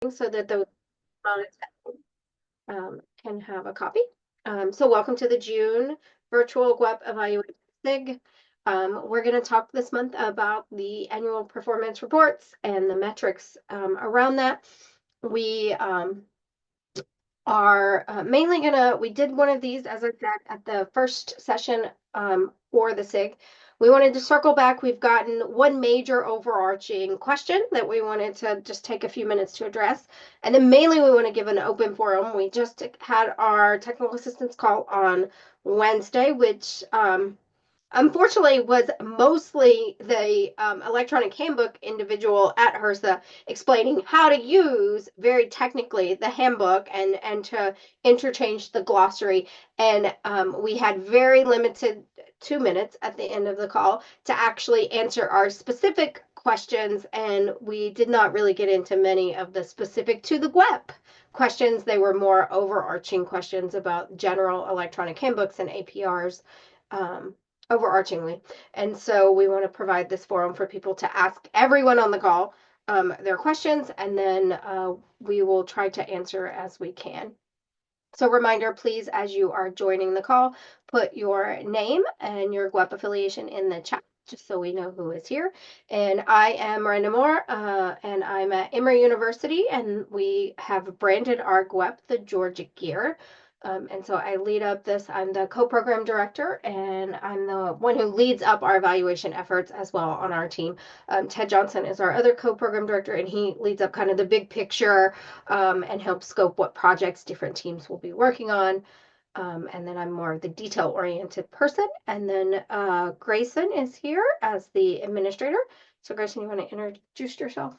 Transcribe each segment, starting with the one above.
meeting so that those can have a copy. So welcome to the June virtual GWEP evaluation SIG. We're going to talk this month about the annual performance reports and the metrics around that. We are mainly we did one of these, as I said, at the first session for the SIG. We wanted to circle back. We've gotten one major overarching question that we wanted to just take a few minutes to address. And then mainly we want to give an open forum. We just had our technical assistance call on Wednesday, which unfortunately was mostly the electronic handbook individual at HRSA explaining how to use very technically the handbook and to interchange the glossary. And we had very limited 2 minutes at the end of the call to actually answer our specific questions, and we did not really get into many of the specific to the GWEP questions. They were more overarching questions about general electronic handbooks and APRs. Overarchingly. And so we want to provide this forum for people to ask everyone on the call their questions, and then we will try to answer as we can. So reminder, please, as you are joining the call, put your name and your GWEP affiliation in the chat, just so we know who is here. And I am Miranda Moore, and I'm at Emory University, and we have branded our GWEP the Georgia Gear. And so I lead up this. I'm the co-program director, and I'm the one who leads up our evaluation efforts as well on our team. Ted Johnson is our other co-program director, and he leads up kind of the big picture and helps scope what projects different teams will be working on. And then I'm more of the detail-oriented person. And then Grayson is here as the administrator. So Grayson, you want to introduce yourself?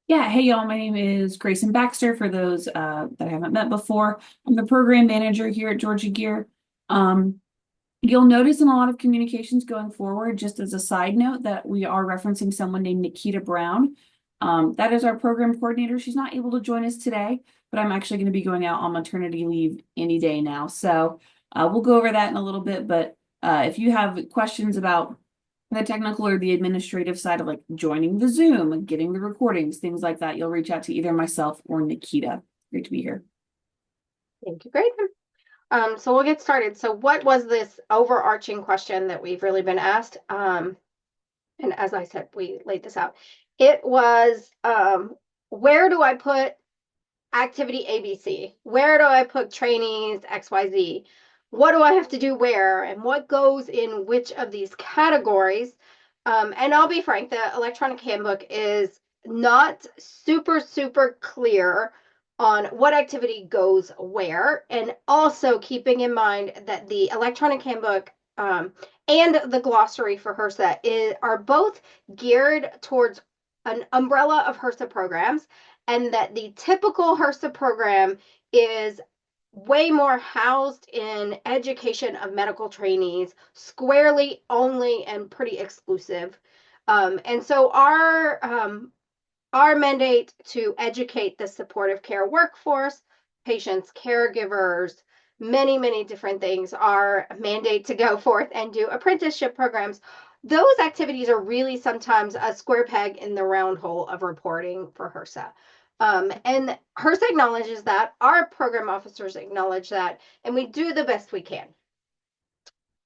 Yeah, hey y'all, my name is Grayson Baxter for those that I haven't met before. I'm the program manager here at Georgia Gear. You'll notice in a lot of communications going forward, just as a side note, that we are referencing someone named Nikita Brown. That is our program coordinator. She's not able to join us today, but I'm actually going to be going out on maternity leave any day now. So we'll go over that in a little bit, but if you have questions about the technical or the administrative side of like joining the Zoom, getting the recordings, things like that, you'll reach out to either myself or Nikita. Great to be here. Thank you, Grayson. So we'll get started. So what was this overarching question that we've really been asked? And as I said, we laid this out. It was, where do I put activity ABC? Where do I put trainees XYZ? What do I have to do where? And what goes in which of these categories? And I'll be frank, the electronic handbook is not super clear on what activity goes where. And also keeping in mind that the electronic handbook and the glossary for HRSA are both geared towards an umbrella of HRSA programs, and that the typical HRSA program is way more housed in education of medical trainees, squarely only and pretty exclusive. And so our mandate to educate the supportive care workforce, patients, caregivers, many different things, our mandate to go forth and do apprenticeship programs. Those activities are really sometimes a square peg in the round hole of reporting for HRSA. And HRSA acknowledges that, our program officers acknowledge that, and we do the best we can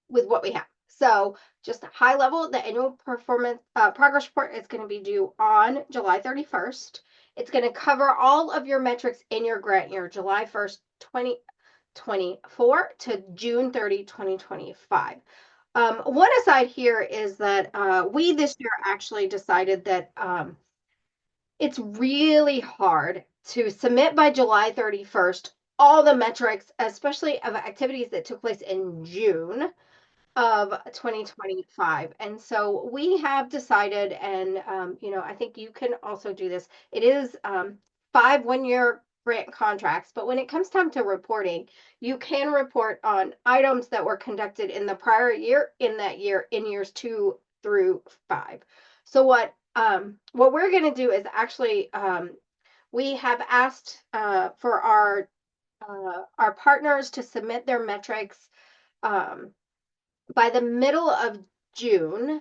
with what we have. So just high level, the annual performance progress report is going to be due on July 31st. It's going to cover all of your metrics in your grant year, July 1st, 2024 to June 30, 2025. One aside here is that we this year actually decided that it's really hard to submit by July 31st all the metrics, especially of activities that took place in June of 2025. And so we have decided, and I think you can also do this. It is 5 1-year grant contracts, but when it comes time to reporting, you can report on items that were conducted in the prior year, in that year, in years 2 through 5. So what we're going to do is actually we have asked for our partners to submit their metrics by the middle of June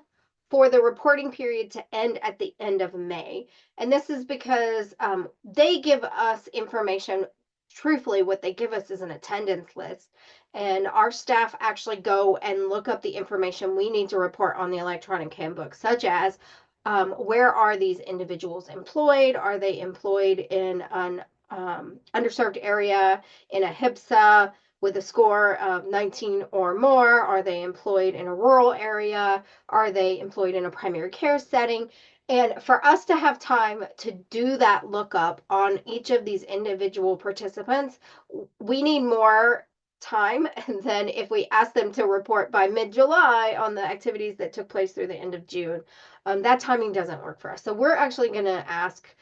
for the reporting period to end at the end of May. And this is because they give us information. Truthfully, what they give us is an attendance list. And our staff actually go and look up the information we need to report on the electronic handbook, such as where are these individuals employed? Are they employed in an underserved area, in a HIPSA with a score of 19 or more? Are they employed in a rural area? Are they employed in a primary care setting? And for us to have time to do that lookup on each of these individual participants, we need more time than if we ask them to report by mid-July on the activities that took place through the end of June. That timing doesn't work for us. So we're actually going to ask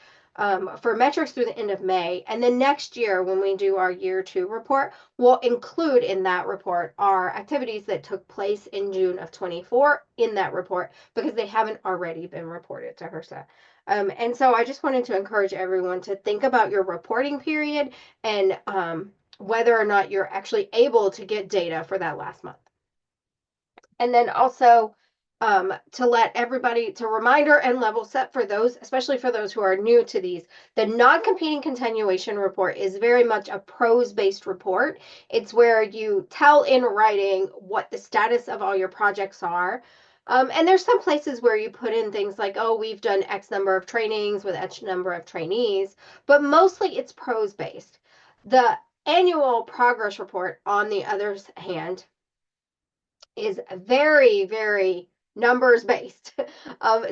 for metrics through the end of May. And then next year, when we do our year 2 report, we'll include in that report our activities that took place in June of 24 in that report because they haven't already been reported to HRSA. And so I just wanted to encourage everyone to think about your reporting period and whether or not you're actually able to get data for that last month. And then also to let everybody, to reminder and level set for those, especially for those who are new to these, the non-competing continuation report is very much a prose-based report. It's where you tell in writing what the status of all your projects are. And there's some places where you put in things like, oh, we've done X number of trainings with X number of trainees, but mostly it's prose-based. The annual progress report, on the other hand, is very, very numbers based.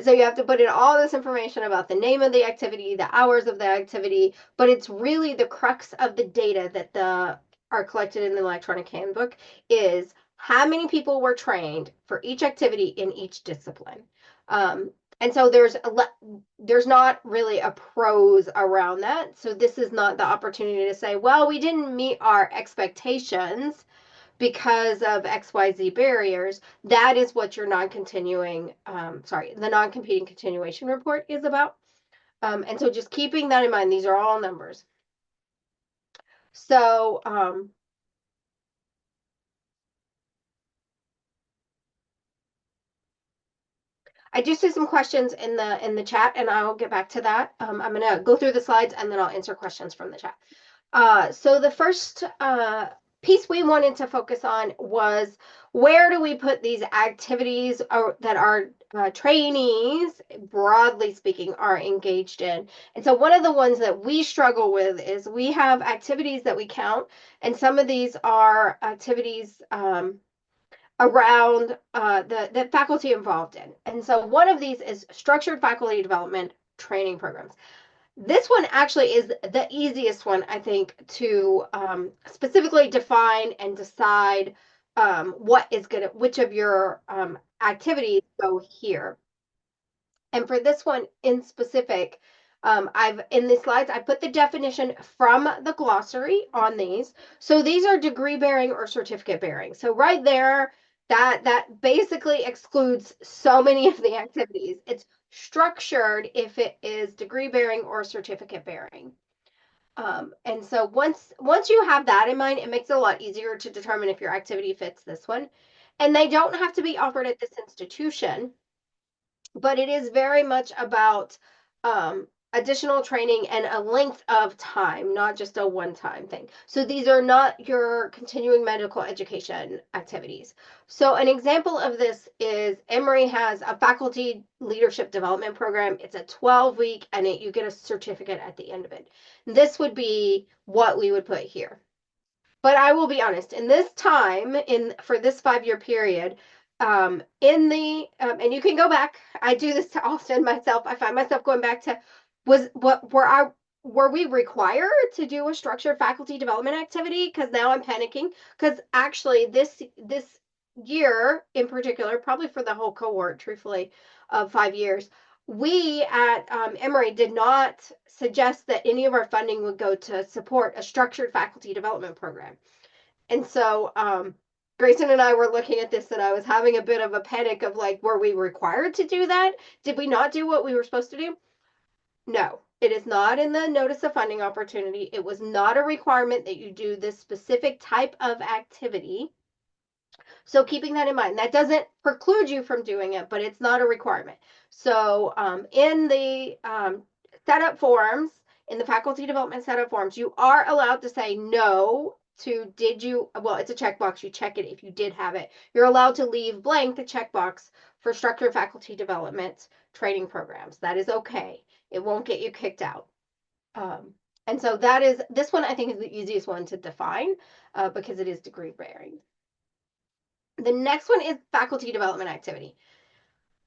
So you have to put in all this information about the name of the activity, the hours of the activity, but it's really the crux of the data that are collected in the electronic handbook is how many people were trained for each activity in each discipline. And so there's not really a prose around that. So this is not the opportunity to say, well, we didn't meet our expectations because of XYZ barriers. That is what your non-continuing, the non-competing continuation report is about. And so just keeping that in mind, these are all numbers. So I do see some questions in the chat, and I'll get back to that. I'm gonna go through the slides and then I'll answer questions from the chat. So the first piece we wanted to focus on was where do we put these activities that our trainees, broadly speaking, are engaged in. And so one of the ones that we struggle with is we have activities that we count, and some of these are activities around the faculty involved in. And so one of these is structured faculty development training programs. This one actually is the easiest one, I think, to specifically define and decide which of your activities go here. And for this one in specific, in the slides, I put the definition from the glossary on these. So these are degree bearing or certificate bearing. So right there, that basically excludes so many of the activities. It's structured if it is degree bearing or certificate bearing. And so once you have that in mind, it makes it a lot easier to determine if your activity fits this one. And they don't have to be offered at this institution, but it is very much about additional training and a length of time, not just a one-time thing. So these are not your continuing medical education activities. So an example of this is Emory has a faculty leadership development program. It's a 12-week and you get a certificate at the end of it. This would be what we would put here. But I will be honest, in this time, for this 5-year period, and you can go back. I do this often myself. I find myself going back to, were we required to do a structured faculty development activity? Because now I'm panicking. Because actually, this year in particular, probably for the whole cohort, truthfully, of 5 years, we at Emory did not suggest that any of our funding would go to support a structured faculty development program. And so Grayson and I were looking at this and I was having a bit of a panic of like, were we required to do that? Did we not do what we were supposed to do? No, it is not in the notice of funding opportunity. It was not a requirement that you do this specific type of activity. So keeping that in mind, that doesn't preclude you from doing it, but it's not a requirement. So in the setup forms, in the faculty development setup forms, you are allowed to say no to did you, well, it's a checkbox. You check it if you did have it. You're allowed to leave blank the checkbox for structured faculty development training programs. That is okay. It won't get you kicked out. Um, and so that is, this one I think is the easiest one to define because it is degree bearing. The next one is faculty development activity.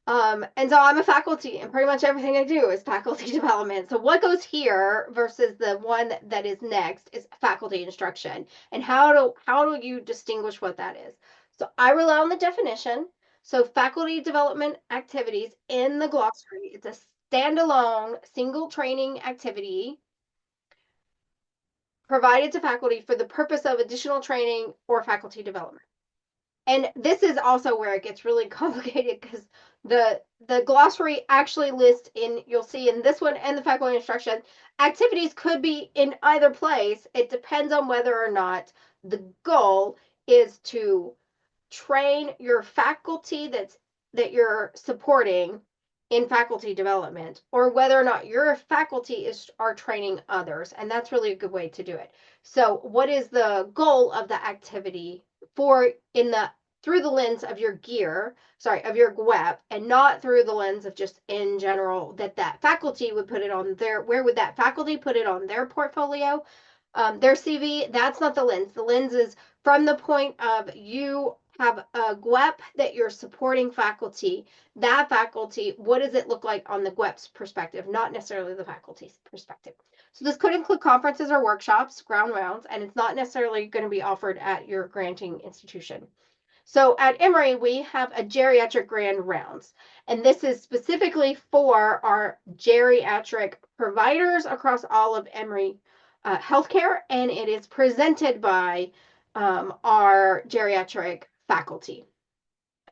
And so I'm a faculty, and pretty much everything I do is faculty development. So what goes here versus the one that is next is faculty instruction. And how do you distinguish what that is? So I rely on the definition. So faculty development activities in the glossary, it's a standalone single training activity provided to faculty for the purpose of additional training or faculty development. And this is also where it gets really complicated because the glossary actually lists in, you'll see in this one and the faculty instruction, activities could be in either place. It depends on whether or not the goal is to train your faculty that you're supporting in faculty development, or whether or not your faculty are training others. And that's really a good way to do it. So what is the goal of the activity for in the through the lens of your of your GWEP, and not through the lens of just in general that faculty would put it on their, where would that faculty put it on their portfolio, their CV? That's not the lens. The lens is from the point of you have a GWEP that you're supporting faculty. That faculty, what does it look like on the GWEP's perspective, not necessarily the faculty's perspective? So this could include conferences or workshops, ground rounds, and it's not necessarily going to be offered at your granting institution. So at Emory, we have a geriatric grand rounds, and this is specifically for our geriatric providers across all of Emory healthcare, and it is presented by our geriatric faculty.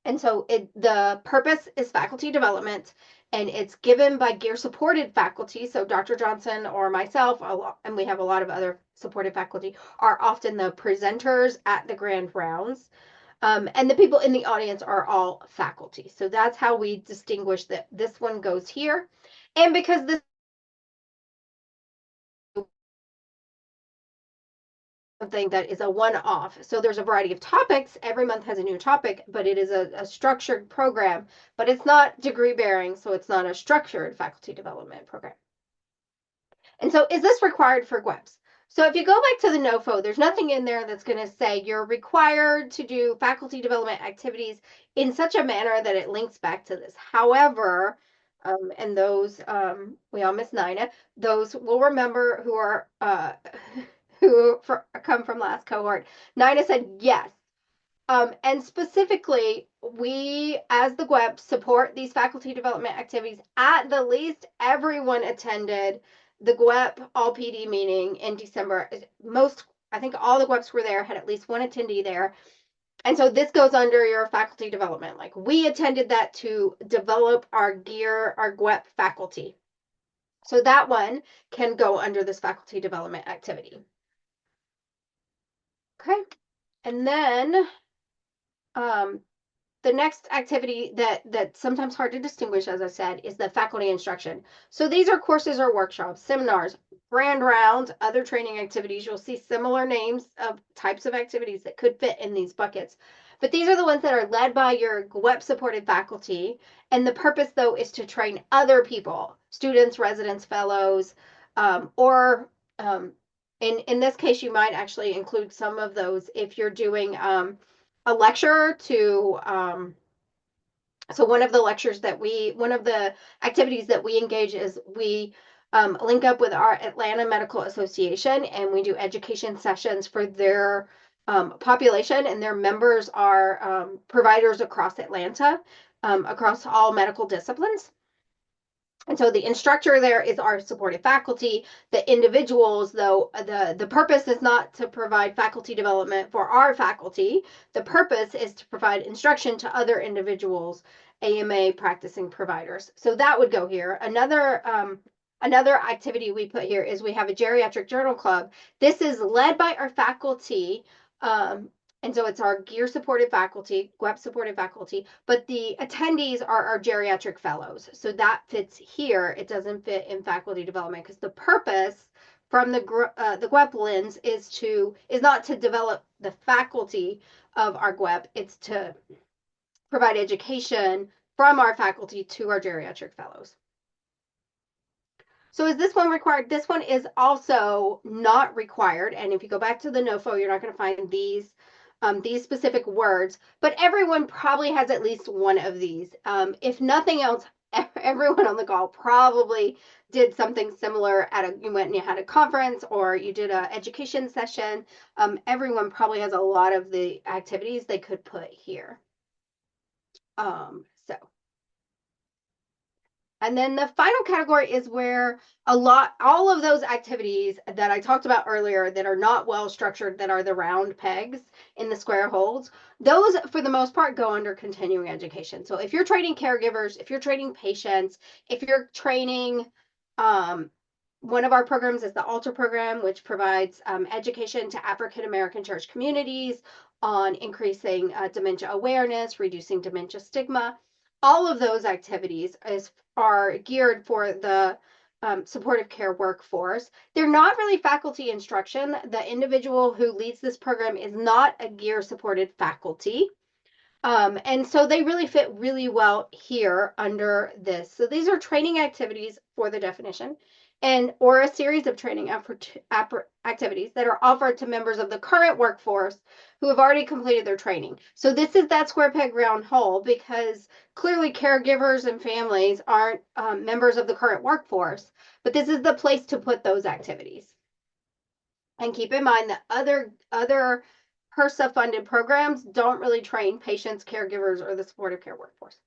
And so the purpose is faculty development, and it's given by gear supported faculty. So Dr. Johnson or myself, and we have a lot of other supported faculty, are often the presenters at the grand rounds. And the people in the audience are all faculty. So that's how we distinguish that this one goes here. And because this something that is a one-off. So there's a variety of topics. Every month has a new topic, but it is a structured program, but it's not degree bearing, so it's not a structured faculty development program. And so is this required for GWEPs? So if you go back to the NOFO, there's nothing in there that's going to say you're required to do faculty development activities in such a manner that it links back to this. However, and those, we all miss Nina, those will remember who are come from last cohort. Nina said yes. And specifically, we as the GWEP support these faculty development activities. At the least, everyone attended the GWEP all PD meeting in December. I think all the GWEPs were there, had at least one attendee there. And so this goes under your faculty development. Like, we attended that to develop our GWEP faculty. So that one can go under this faculty development activity. Okay. And then the next activity that's sometimes hard to distinguish, as I said, is the faculty instruction. So these are courses or workshops, seminars, grand rounds, other training activities. You'll see similar names of types of activities that could fit in these buckets. But these are the ones that are led by your GWEP supported faculty. And the purpose, though, is to train other people, students, residents, fellows, or in this case, you might actually include some of those if you're doing a lecture to so one of the activities that we engage is we link up with our Atlanta Medical Association, and we do education sessions for their population, and their members are providers across Atlanta, across all medical disciplines. And so the instructor there is our supportive faculty. The individuals, though, the purpose is not to provide faculty development for our faculty. The purpose is to provide instruction to other individuals, AMA practicing providers. So that would go here. Another activity we put here is we have a geriatric journal club. This is led by our faculty, And so it's our gear supported faculty, GWEP supported faculty, but the attendees are our geriatric fellows. So that fits here. It doesn't fit in faculty development because the purpose from the GWEP lens is not to develop the faculty of our GWEP. It's to provide education from our faculty to our geriatric fellows. So is this one required? This one is also not required. And if you go back to the NOFO, you're not going to find these specific words, but everyone probably has at least one of these. If nothing else, everyone on the call probably did something similar you went and you had a conference or you did an education session. Everyone probably has a lot of the activities they could put here. So. And then the final category is where all of those activities that I talked about earlier that are not well structured, that are the round pegs in the square holes, those for the most part go under continuing education. So if you're training caregivers, if you're training patients, if you're training, one of our programs is the ALTER program, which provides education to African American church communities on increasing dementia awareness, reducing dementia stigma. All of those activities are geared for the supportive care workforce. They're not really faculty instruction. The individual who leads this program is not a gear supported faculty. And so they really fit really well here under this. So these are training activities for the definition or a series of training activities that are offered to members of the current workforce who have already completed their training. So this is that square peg round hole because clearly caregivers and families aren't members of the current workforce, but this is the place to put those activities. And keep in mind that other HRSA funded programs don't really train patients, caregivers, or the supportive care workforce.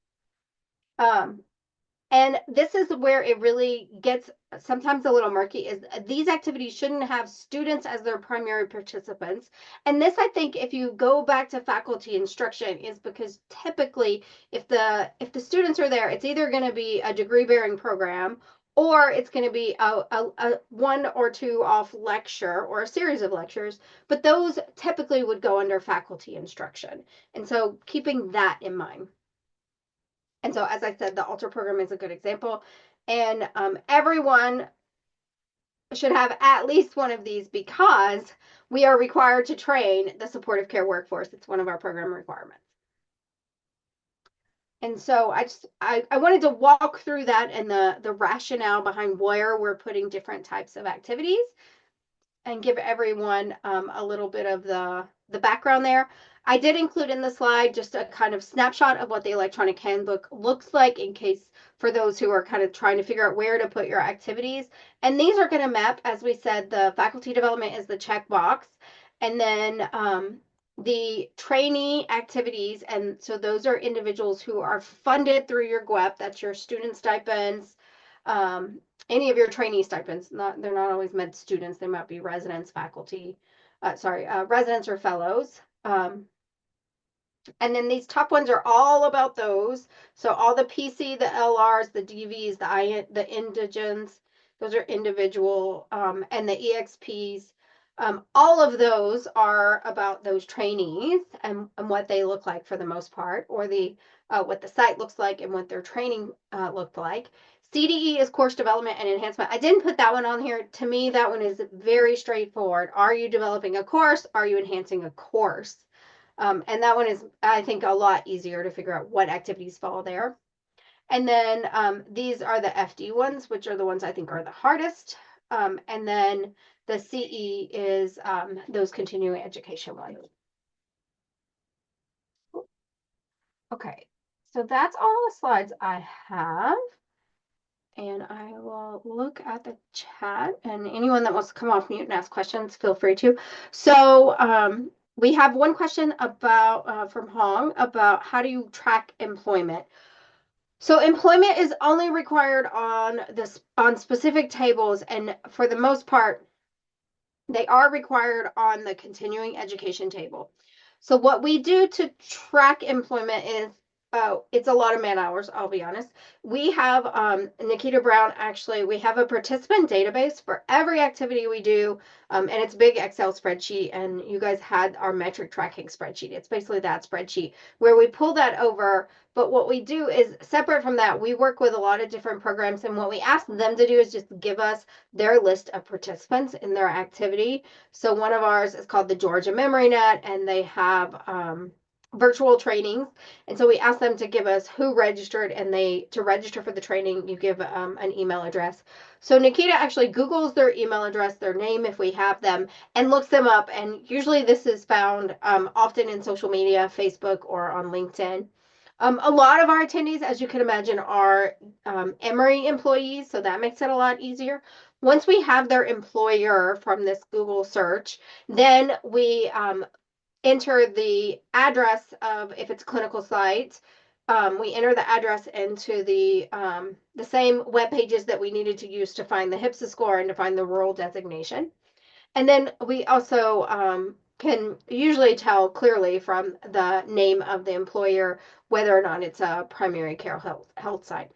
And this is where it really gets sometimes a little murky, is these activities shouldn't have students as their primary participants. And this, I think, if you go back to faculty instruction, is because typically if the students are there, it's either going to be a degree bearing program or it's going to be a one or two off lecture or a series of lectures, but those typically would go under faculty instruction. And so keeping that in mind. And so, as I said, the ALTER program is a good example. And everyone should have at least one of these because we are required to train the supportive care workforce. It's one of our program requirements. And so I wanted to walk through that and the rationale behind where we're putting different types of activities and give everyone a little bit of the background there. I did include in the slide just a kind of snapshot of what the electronic handbook looks like in case for those who are kind of trying to figure out where to put your activities. And these are going to map, as we said, the faculty development is the checkbox. And then the trainee activities, and so those are individuals who are funded through your GWEP, that's your student stipends, any of your trainee stipends. They're not always med students, they might be residents, faculty, residents or fellows. And then these top ones are all about those. So all the PC, the LRs, the DVs, the indigents, those are individual, and the EXPs. All of those are about those trainees and what they look like for the most part, or what the site looks like and what their training looked like. CDE is course development and enhancement. I didn't put that one on here. To me, that one is very straightforward. Are you developing a course? Are you enhancing a course? And that one is, I think, a lot easier to figure out what activities fall there. And then these are the FD ones, which are the ones I think are the hardest. And then the CE is those continuing education ones. Okay, so that's all the slides I have. And I will look at the chat, and anyone that wants to come off mute and ask questions, feel free to. So we have one question about from Hong about how do you track employment. So employment is only required on specific tables, and for the most part, they are required on the continuing education table. So what we do to track employment is it's a lot of man hours, I'll be honest. We have Nikita Brown, actually, we have a participant database for every activity we do, and it's a big Excel spreadsheet, and you guys had our metric tracking spreadsheet. It's basically that spreadsheet where we pull that over, but what we do is separate from that, we work with a lot of different programs, and what we ask them to do is just give us their list of participants in their activity. So one of ours is called the Georgia Memory Net, and they have virtual trainings, and so we asked them to give us who registered, and to register for the training, you give an email address. So Nikita actually Googles their email address, their name if we have them, and looks them up. And usually this is found often in social media, Facebook or on LinkedIn. A lot of our attendees, as you can imagine, are Emory employees, so that makes it a lot easier. Once we have their employer from this Google search, then we enter the address of, if it's a clinical site, we enter the address into the same web pages that we needed to use to find the HPSA score and to find the rural designation. And then we also can usually tell clearly from the name of the employer whether or not it's a primary care health site.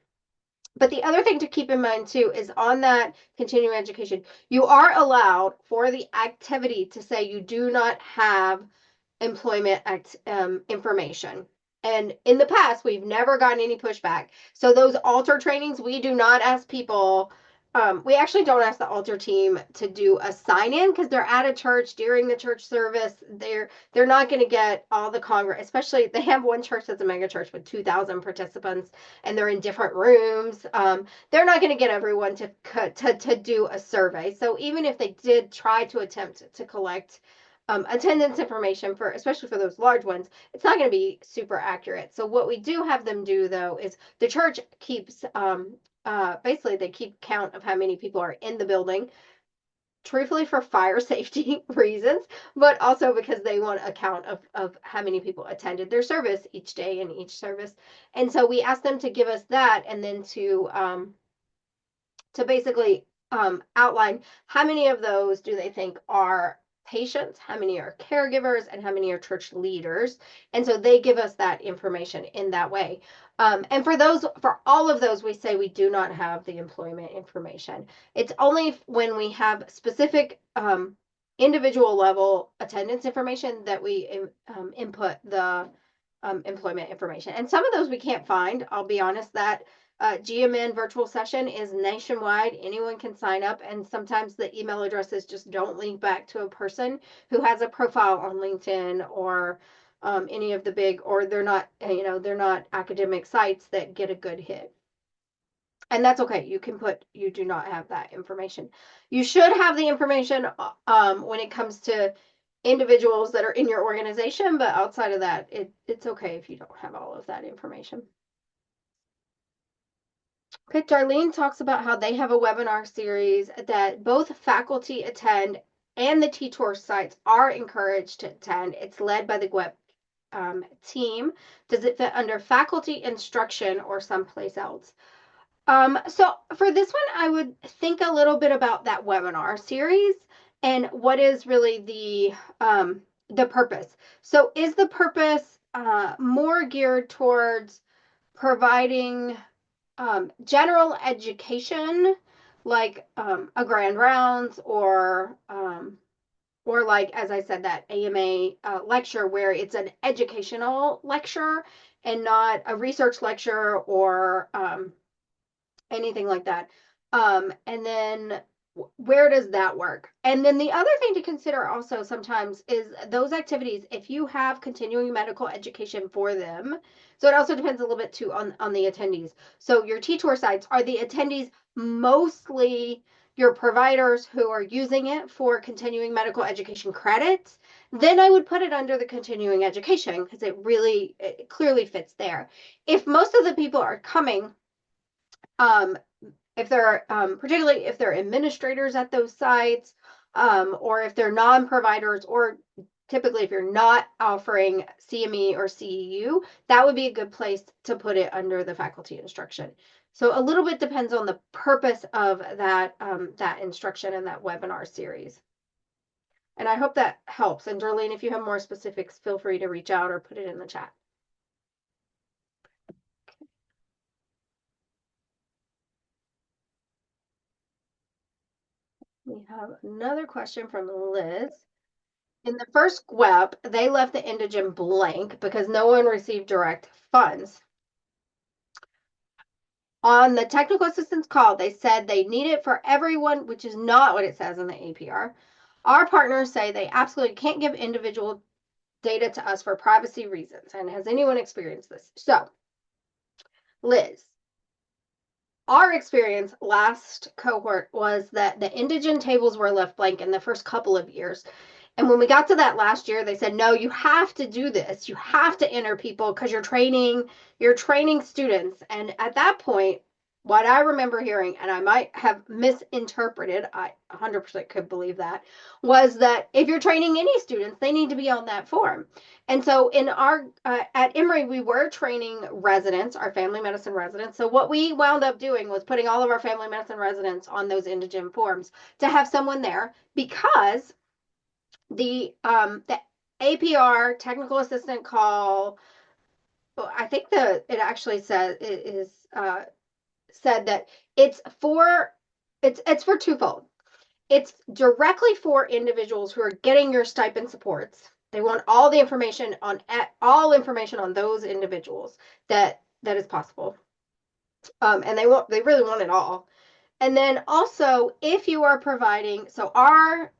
But the other thing to keep in mind too is on that continuing education, you are allowed for the activity to say you do not have employment information. And in the past, we've never gotten any pushback. So those altar trainings, we do not ask people. We actually don't ask the altar team to do a sign in because they're at a church during the church service. They're not going to get all the congress. Especially they have one church that's a mega church with 2,000 participants, and they're in different rooms. They're not going to get everyone to do a survey. So even if they did try to attempt to collect attendance information for, especially for those large ones, it's not going to be super accurate. So what we do have them do though is the church keeps basically they keep count of how many people are in the building, truthfully for fire safety reasons, but also because they want a count of how many people attended their service each day in each service. And so we ask them to give us that, and then to basically outline how many of those do they think are patients, how many are caregivers, and how many are church leaders. And so they give us that information in that way. And for all of those, we say we do not have the employment information. It's only when we have specific individual level attendance information that we input the employment information. And some of those we can't find. I'll be honest, that GMN virtual session is nationwide. Anyone can sign up, and sometimes the email addresses just don't link back to a person who has a profile on LinkedIn or any of the big, or they're not, they're not academic sites that get a good hit. And that's okay. You can put you do not have that information. You should have the information when it comes to individuals that are in your organization, but outside of that, it's okay if you don't have all of that information. Okay, Darlene talks about how they have a webinar series that both faculty attend and the T-Tour sites are encouraged to attend. It's led by the GWEP team. Does it fit under faculty instruction or someplace else? So for this one, I would think a little bit about that webinar series and what is really the purpose. So is the purpose more geared towards providing general education, like a grand rounds, or like, as I said, that AMA lecture where it's an educational lecture and not a research lecture or anything like that. And then where does that work? And then the other thing to consider also sometimes is those activities, if you have continuing medical education for them. So it also depends a little bit too on the attendees. So your T-Tour sites, are the attendees mostly your providers who are using it for continuing medical education credits? Then I would put it under the continuing education because it clearly fits there. If most of the people are coming if they're particularly if they're administrators at those sites, or if they're non-providers, or typically if you're not offering CME or CEU, that would be a good place to put it under the faculty instruction. So a little bit depends on the purpose of that that instruction and that webinar series. And I hope that helps. And Darlene, if you have more specifics, feel free to reach out or put it in the chat. We have another question from Liz. In the first GWEP, they left the indigent blank because no one received direct funds. On the technical assistance call, they said they need it for everyone, which is not what it says in the APR. Our partners say they absolutely can't give individual data to us for privacy reasons. And has anyone experienced this? So, Liz, our experience last cohort was that the indigent tables were left blank in the first couple of years. And when we got to that last year, they said, no, you have to do this. You have to enter people because you're training students. And at that point, what I remember hearing, and I might have misinterpreted, I 100% could believe that, was that if you're training any students, they need to be on that form. And so in our at Emory, we were training residents, our family medicine residents. So what we wound up doing was putting all of our family medicine residents on those indigent forms to have someone there because the APR technical assistant call, I think it actually says it is said that it's for twofold. It's directly for individuals who are getting your stipend supports. They want all information on those individuals that is possible. And they really want it all. And then also, if you are providing,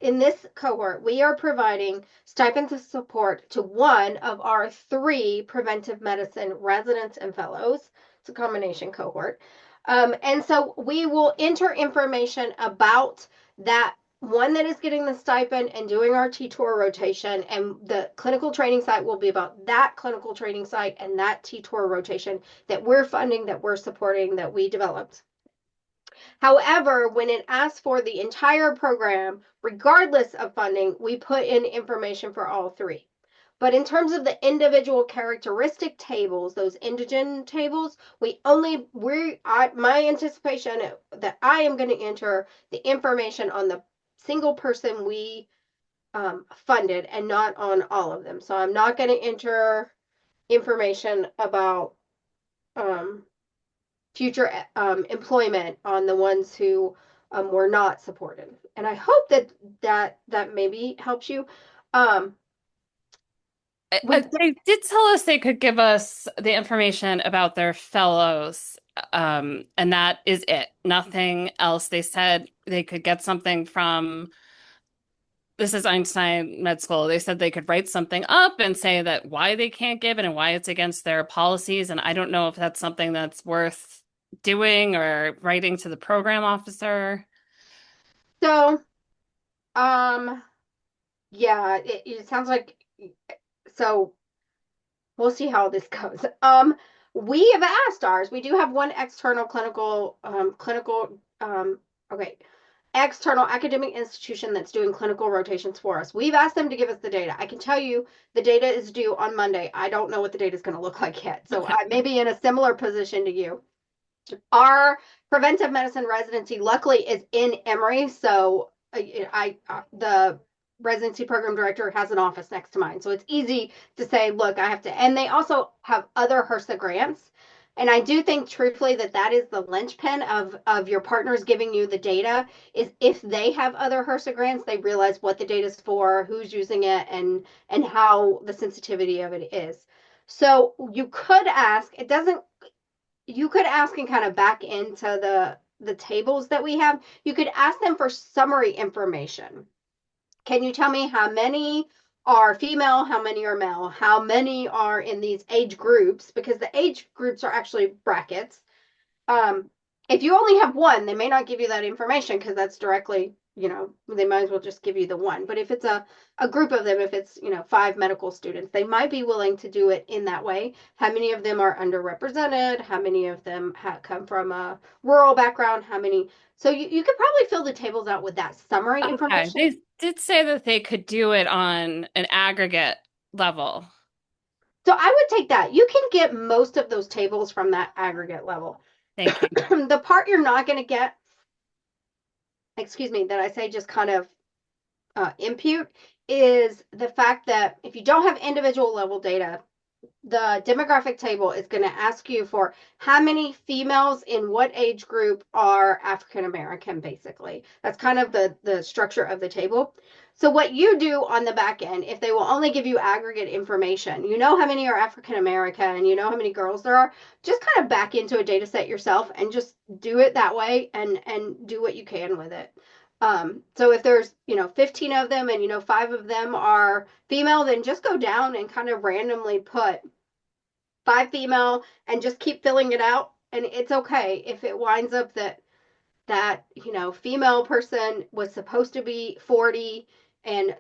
in this cohort, we are providing stipends of support to one of our 3 preventive medicine residents and fellows. It's a combination cohort. And so we will enter information about that one that is getting the stipend and doing our T-tour rotation. And the clinical training site will be about that clinical training site and that T-tour rotation that we're funding, that we're supporting, that we developed. However, when it asks for the entire program, regardless of funding, we put in information for all 3. But in terms of the individual characteristic tables, those indigent tables, my anticipation that I am going to enter the information on the single person we funded and not on all of them. So I'm not going to enter information about future employment on the ones who were not supported. And I hope that maybe helps you. Um, we They did tell us they could give us the information about their fellows, and that is it. Nothing else. They said they could get something from, this is Einstein Med School. They said they could write something up and say that why they can't give it and why it's against their policies. And I don't know if that's something that's worth doing or writing to the program officer. so yeah, it sounds like so we'll see how this goes. We have asked ours. We do have one external okay, external academic institution that's doing clinical rotations for us. We've asked them to give us the data. I can tell you the data is due on Monday. I don't know what the data is going to look like yet. So Okay. I may be in a similar position to you. Our preventive medicine residency luckily is in Emory, so the residency program director has an office next to mine, so it's easy to say, look, I have to. And they also have other HRSA grants, and I do think truthfully that is the linchpin of your partners giving you the data. Is if they have other HRSA grants, they realize what the data is for, who's using it, and how the sensitivity of it is. So you could ask. It doesn't you could ask and kind of back into the tables that we have. You could ask them for summary information. Can you tell me how many are female, how many are male, how many are in these age groups? Because the age groups are actually brackets. If you only have one, they may not give you that information because that's directly, they might as well just give you the one. But if it's a group of them, if it's, 5 medical students, they might be willing to do it in that way. How many of them are underrepresented? How many of them come from a rural background? How many? So you could probably fill the tables out with that summary Okay. information. They did say that they could do it on an aggregate level. So I would take that. You can get most of those tables from that aggregate level. Thank you. The part you're not going to get, excuse me, that I say just kind of impute is the fact that if you don't have individual level data, the demographic table is going to ask you for how many females in what age group are African American, basically. That's kind of the structure of the table. So what you do on the back end, if they will only give you aggregate information, you know how many are African American and you know how many girls there are, just kind of back into a data set yourself and just do it that way and do what you can with it. So if there's, 15 of them and 5 of them are female, then just go down and kind of randomly put 5 female and just keep filling it out. And it's okay if it winds up that female person was supposed to be 40 and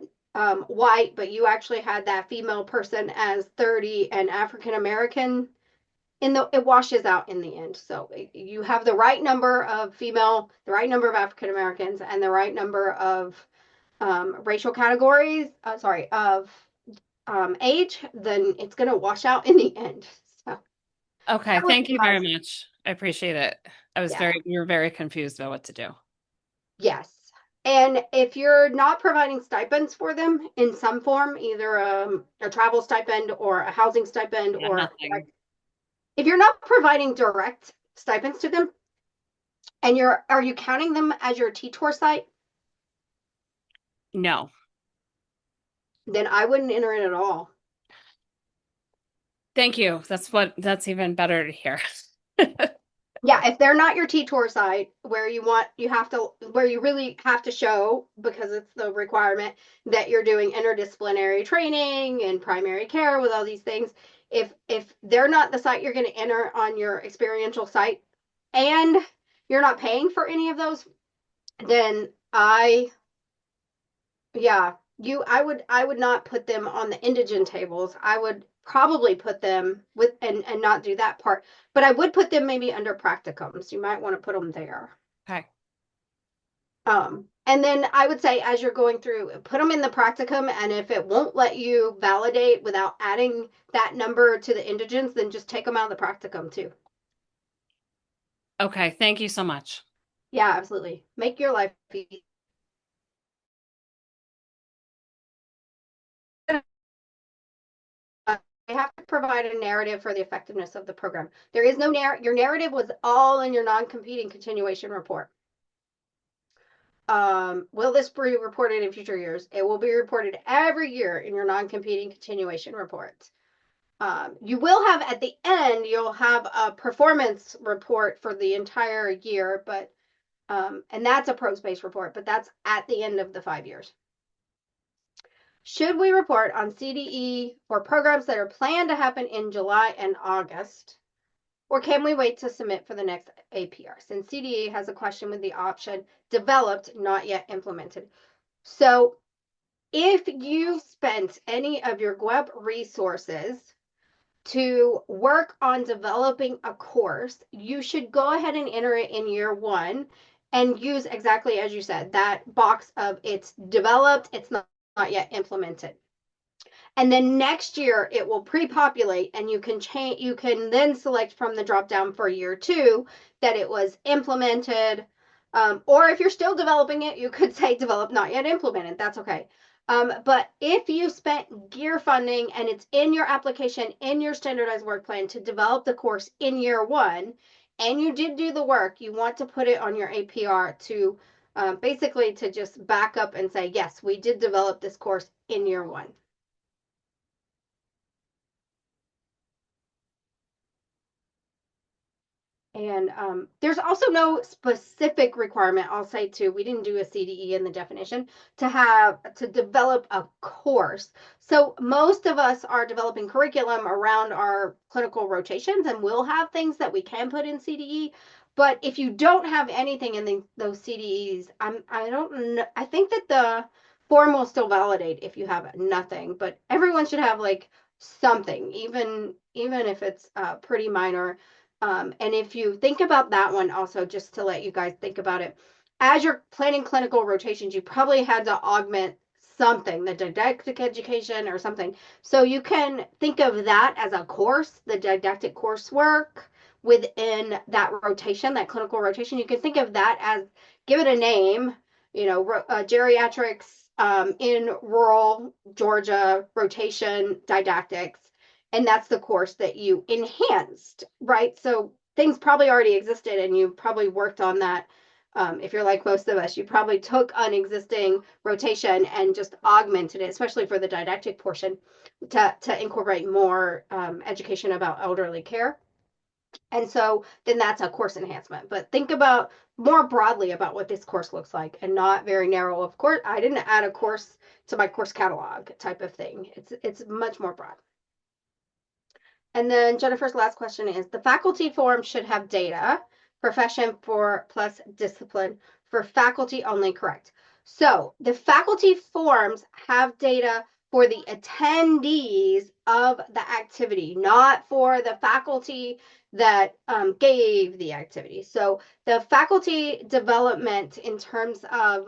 white, but you actually had that female person as 30 and African American. It washes out in the end. So you have the right number of female, the right number of African Americans, and the right number of racial categories. Of age, then it's going to wash out in the end. So Okay, that was thank you very much. I appreciate it. yeah. We were very confused about what to do. Yes. And if you're not providing stipends for them in some form, either a travel stipend or a housing stipend, Yeah, or nothing. if you're not providing direct stipends to them, and are you counting them as your T-Tour site? No. Then I wouldn't enter it at all. Thank you. That's even better to hear. Yeah, if they're not your T-Tour site where where you really have to show, because it's the requirement that you're doing interdisciplinary training and primary care with all these things, if they're not the site you're going to enter on your experiential site and you're not paying for any of those, then I would not put them on the indigent tables. I would probably put them with and not do that part. But I would put them maybe under practicums. You might want to put them there. Okay. And then I would say as you're going through, put them in the practicum, and if it won't let you validate without adding that number to the indigents, then just take them out of the practicum too. Okay, thank you so much. Yeah, absolutely. Make your life easy. They have to provide a narrative for the effectiveness of the program. There is no narrative. Your narrative was all in your non-competing continuation report. Will this be reported in future years? It will be reported every year in your non-competing continuation report. You will have at the end, you'll have a performance report for the entire year, but and that's a pros-based report, but that's at the end of the 5 years. Should we report on CDE for programs that are planned to happen in July and August? Or can we wait to submit for the next APR? Since CDE has a question with the option developed, not yet implemented. So if you spent any of your GWEP resources to work on developing a course, you should go ahead and enter it in year 1 and use exactly as you said, that box of it's developed, it's not yet implemented. And then next year it will pre-populate and you can then select from the drop down for year 2 that it was implemented. Or if you're still developing it, you could say develop not yet implemented. That's okay. But if you spent gear funding and it's in your application, in your standardized work plan to develop the course in year 1, and you did do the work, you want to put it on your APR to basically to just back up and say, yes, we did develop this course in year 1. And there's also no specific requirement, I'll say too, we didn't do a CDE in the definition, to develop a course. So most of us are developing curriculum around our clinical rotations, and we'll have things that we can put in CDE. But if you don't have anything in those CDEs, I don't know. I think that the form will still validate if you have nothing, but everyone should have like something, even if it's pretty minor. And if you think about that one also, just to let you guys think about it, as you're planning clinical rotations, you probably had to augment something, the didactic education or something. So you can think of that as a course, the didactic coursework within that rotation, that clinical rotation. You can think of that as, give it a name, geriatrics in rural Georgia rotation didactics. and that's the course that you enhanced, right? So things probably already existed and you probably worked on that. If you're like most of us, you probably took an existing rotation and just augmented it, especially for the didactic portion, to incorporate more education about elderly care. And so then that's a course enhancement. But think about more broadly about what this course looks like and not very narrow. Of course, I didn't add a course to my course catalog type of thing. It's much more broad. And then Jennifer's last question is the faculty form should have data, profession for plus discipline for faculty only, correct? So the faculty forms have data for the attendees of the activity, not for the faculty that gave the activity. So the faculty development in terms of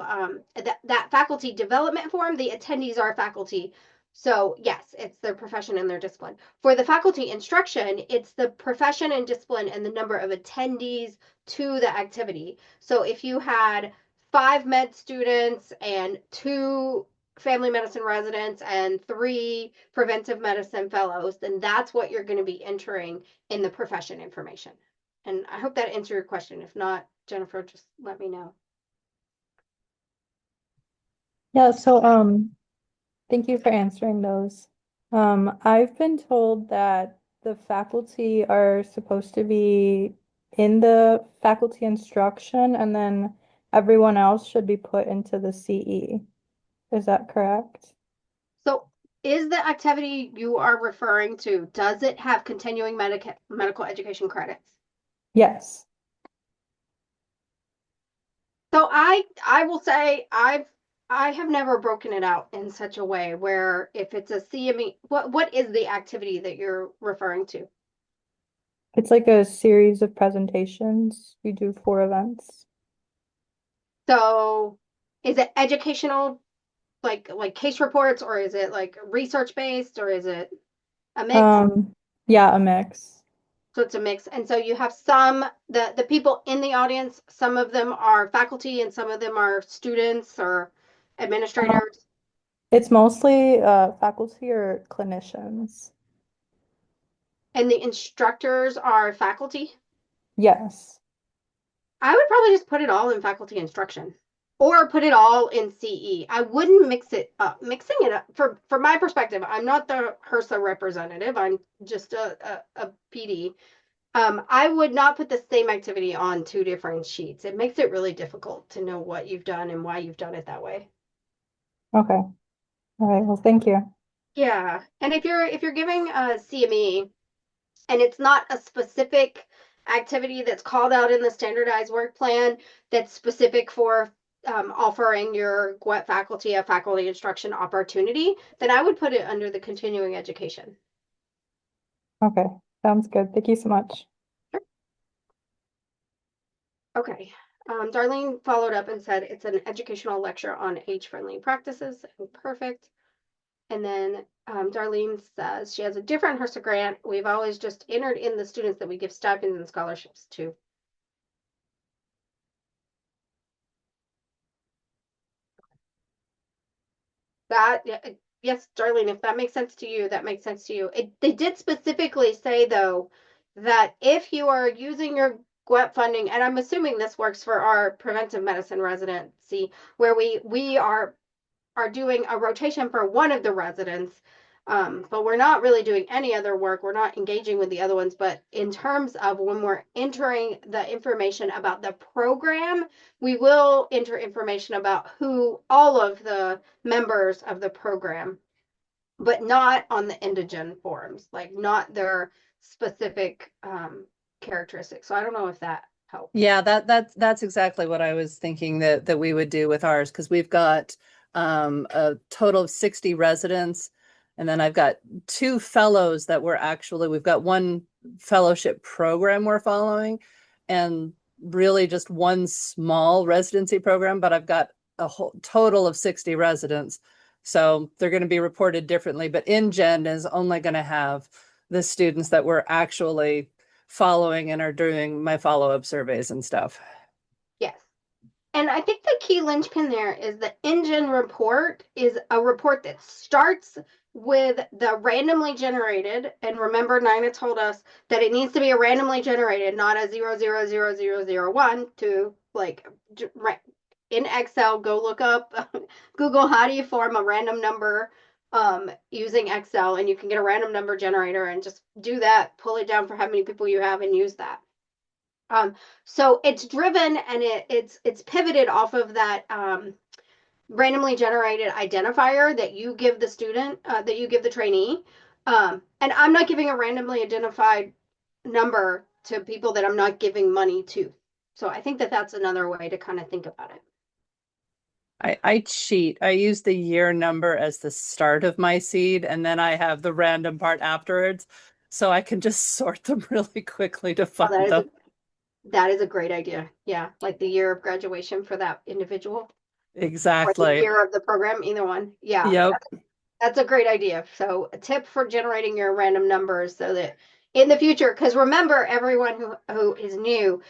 that faculty development form, the attendees are faculty. So yes, it's their profession and their discipline. For the faculty instruction, it's the profession and discipline and the number of attendees to the activity. So if you had 5 med students and 2 family medicine residents and 3 preventive medicine fellows, then that's what you're going to be entering in the profession information. And I hope that answered your question. If not, Jennifer, just let me know. Yeah, so thank you for answering those. I've been told that the faculty are supposed to be in the faculty instruction and then everyone else should be put into the CE. Is that correct? So is the activity you are referring to, does it have continuing medical education credits? Yes. So I will say I have never broken it out in such a way where if it's a CME, what is the activity that you're referring to? It's like a series of presentations. We do 4 events. So is it educational, like case reports, or is it like research based, or is it a mix? Yeah, a mix. So it's a mix. And so you have the people in the audience, some of them are faculty and some of them are students or administrators. It's mostly faculty or clinicians. And the instructors are faculty. Yes. I would probably just put it all in faculty instruction or put it all in CE. I wouldn't mix it up. Mixing it up, from my perspective, I'm not the HRSA representative. I'm just a PD. I would not put the same activity on 2 different sheets. It makes it really difficult to know what you've done and why you've done it that way. Okay. All right. Well, thank you. Yeah. And if you're giving a CME and it's not a specific activity that's called out in the standardized work plan that's specific for offering your GWEP faculty a faculty instruction opportunity, then I would put it under the continuing education. Okay. Sounds good. Thank you so much. Sure. Okay. Darlene followed up and said it's an educational lecture on age-friendly practices. Perfect. And then Darlene says she has a different HRSA grant. We've always just entered in the students that we give stipends and scholarships to. That, yes, Darlene, if that makes sense to you, that makes sense to you. They did specifically say, though, that if you are using your GWEP funding, and I'm assuming this works for our preventive medicine residency, where we are doing a rotation for one of the residents, but we're not really doing any other work. We're not engaging with the other ones. But in terms of when we're entering the information about the program, we will enter information about who all of the members of the program, but not on the indigent forms, like not their specific characteristics. So I don't know if that helps. Yeah, that's exactly what I was thinking that we would do with ours, because we've got a total of 60 residents, and then I've got 2 fellows that we've got 1 fellowship program we're following, and really just 1 small residency program, but I've got a whole total of 60 residents. So they're going to be reported differently, but InGen is only going to have the students that we're actually following and are doing my follow-up surveys and stuff. Yes. And I think the key linchpin there is the engine report is a report that starts with the randomly generated. And remember, Nina told us that it needs to be a randomly generated, not a 000001 to like in Excel, go look up Google how do you form a random number using Excel, and you can get a random number generator and just do that, pull it down for how many people you have and use that. So it's driven and it's pivoted off of that randomly generated identifier that you give the student, that you give the trainee. And I'm not giving a randomly identified number to people that I'm not giving money to. So I think that that's another way to kind of think about it. I cheat. I use the year number as the start of my seed, and then I have the random part afterwards. So I can just sort them really quickly to find them. That is a great idea. Yeah, like the year of graduation for that individual. Or the Exactly. year of the program, either one. Yeah. Yep. That's a great idea. So a tip for generating your random numbers so that in the future, because remember, everyone who is new,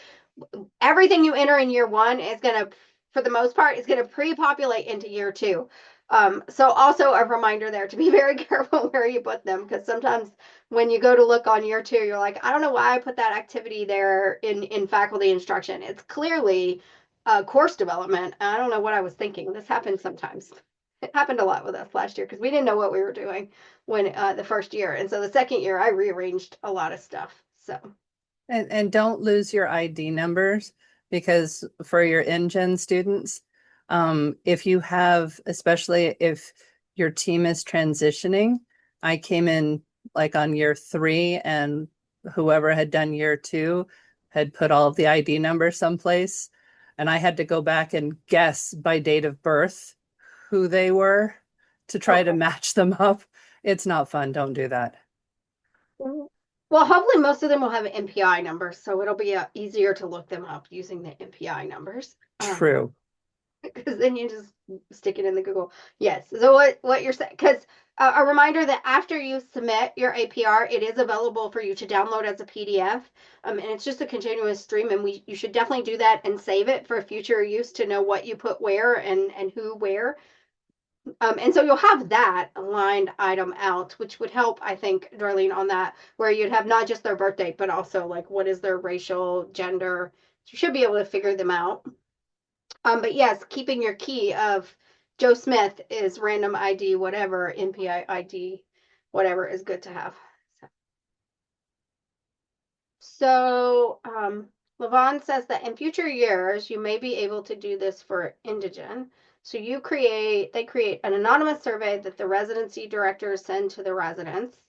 everything you enter in year one is going to, for the most part, is going to pre-populate into year two. So also a reminder there to be very careful where you put them, because sometimes when you go to look on year two, you're like, I don't know why I put that activity there in faculty instruction. It's clearly course development. I don't know what I was thinking. This happens sometimes. It happened a lot with us last year because we didn't know what we were doing when the first year. And so the second year, I rearranged a lot of stuff. So. And don't lose your ID numbers, because for your InGen students, if you have, especially if your team is transitioning, I came in like on year 3 and whoever had done year 2 had put all of the ID numbers someplace. And I had to go back and guess by date of birth who they were to try to match them up. It's not fun. Don't do that. Well, hopefully most of them will have MPI numbers, so it'll be easier to look them up using the MPI numbers. True. Because then you just stick it in the Google. Yes. So what you're saying, because a reminder that after you submit your APR, it is available for you to download as a PDF. And it's just a continuous stream, and you should definitely do that and save it for future use to know what you put where and who where. And so you'll have that aligned item out, which would help, I think, Darlene, on that, where you'd have not just their birth date, but also like what is their racial, gender. You should be able to figure them out. But yes, keeping your key of Joe Smith is random ID, whatever, MPI ID, whatever is good to have. So Levon says that in future years, you may be able to do this for Indigen. So they create an anonymous survey that the residency directors send to the residents.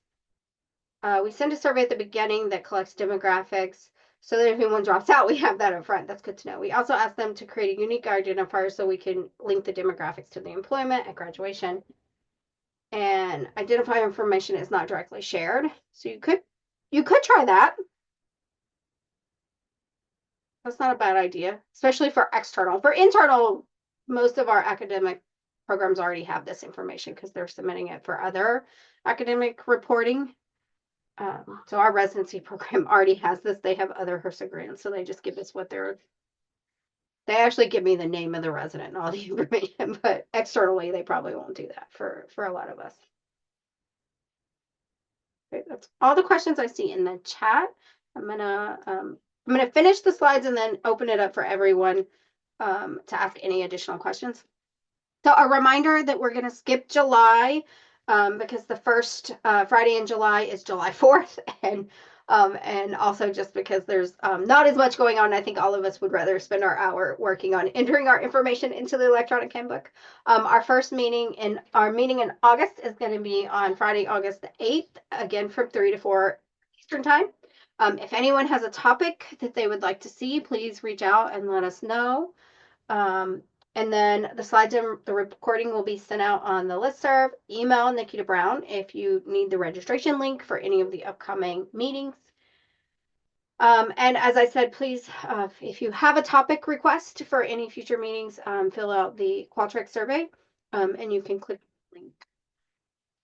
We send a survey at the beginning that collects demographics so that if anyone drops out, we have that up front. That's good to know. We also ask them to create a unique identifier so we can link the demographics to the employment at graduation. And identifier information is not directly shared. So you could try that. That's not a bad idea, especially for external. For internal, most of our academic programs already have this information because they're submitting it for other academic reporting. So our residency program already has this. They have other HRSA grants, so they just give us they actually give me the name of the resident and all the information, but externally, they probably won't do that for a lot of us. Okay, that's all the questions I see in the chat. I'm gonna finish the slides and then open it up for everyone to ask any additional questions. So a reminder that we're gonna skip July because the first Friday in July is July 4th, and also just because there's not as much going on. I think all of us would rather spend our hour working on entering our information into the electronic handbook. Our first meeting in August is going to be on Friday, August the 8th, again from 3 to 4 Eastern time. If anyone has a topic that they would like to see, please reach out and let us know. And then the slides and the recording will be sent out on the listserv. Email Nikita Brown if you need the registration link for any of the upcoming meetings. And as I said, please, if you have a topic request for any future meetings, fill out the Qualtrics survey, and you can click the link.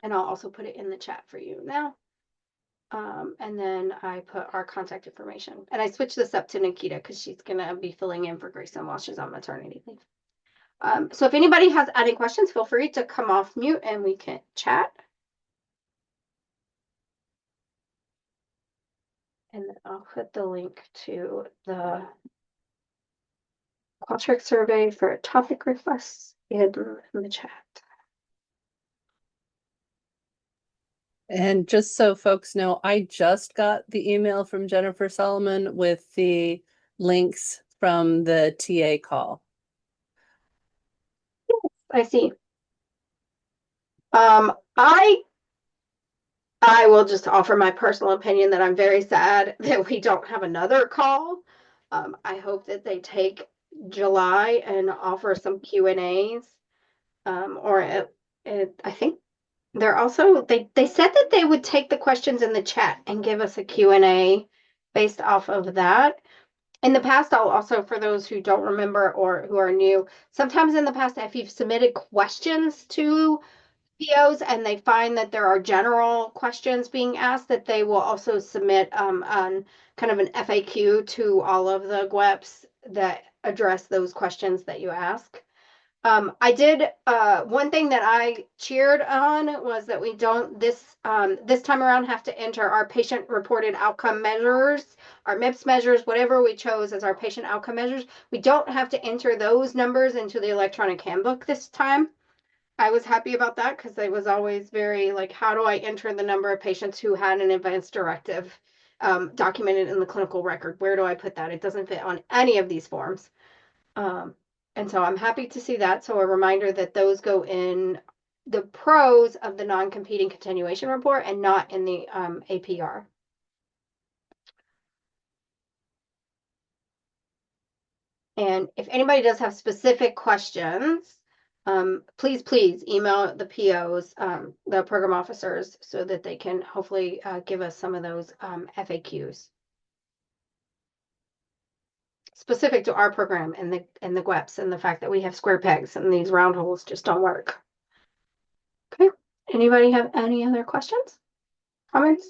And I'll also put it in the chat for you now. And then I put our contact information. And I switched this up to Nikita because she's gonna be filling in for Grayson while she's on maternity leave. So if anybody has any questions, feel free to come off mute and we can chat. And then I'll put the link to the Qualtrics survey for topic requests in the chat. And just so folks know, I just got the email from Jennifer Solomon with the links from the TA call. I see. I will just offer my personal opinion that I'm very sad that we don't have another call. I hope that they take July and offer some Q&As. I think they're also, they said that they would take the questions in the chat and give us a Q&A based off of that. In the past, I'll also, for those who don't remember or who are new, sometimes in the past, if you've submitted questions to POs and they find that there are general questions being asked, that they will also submit on kind of an FAQ to all of the GWEPs that address those questions that you ask. I did one thing that I cheered on was that we don't this time around have to enter our patient reported outcome measures, our MIPS measures, whatever we chose as our patient outcome measures. We don't have to enter those numbers into the electronic handbook this time. I was happy about that because it was always very like, how do I enter the number of patients who had an advance directive documented in the clinical record? Where do I put that? It doesn't fit on any of these forms. And so I'm happy to see that. So a reminder that those go in the pros of the non-competing continuation report and not in the APR. And if anybody does have specific questions, please email the POs, the program officers, so that they can hopefully give us some of those FAQs specific to our program and the GWEPs and the fact that we have square pegs and these round holes just don't work. Okay. Anybody have any other questions? Comments?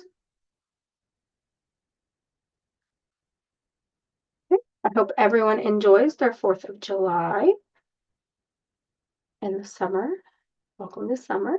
Okay. I hope everyone enjoys their 4th of July and the summer. Welcome to summer.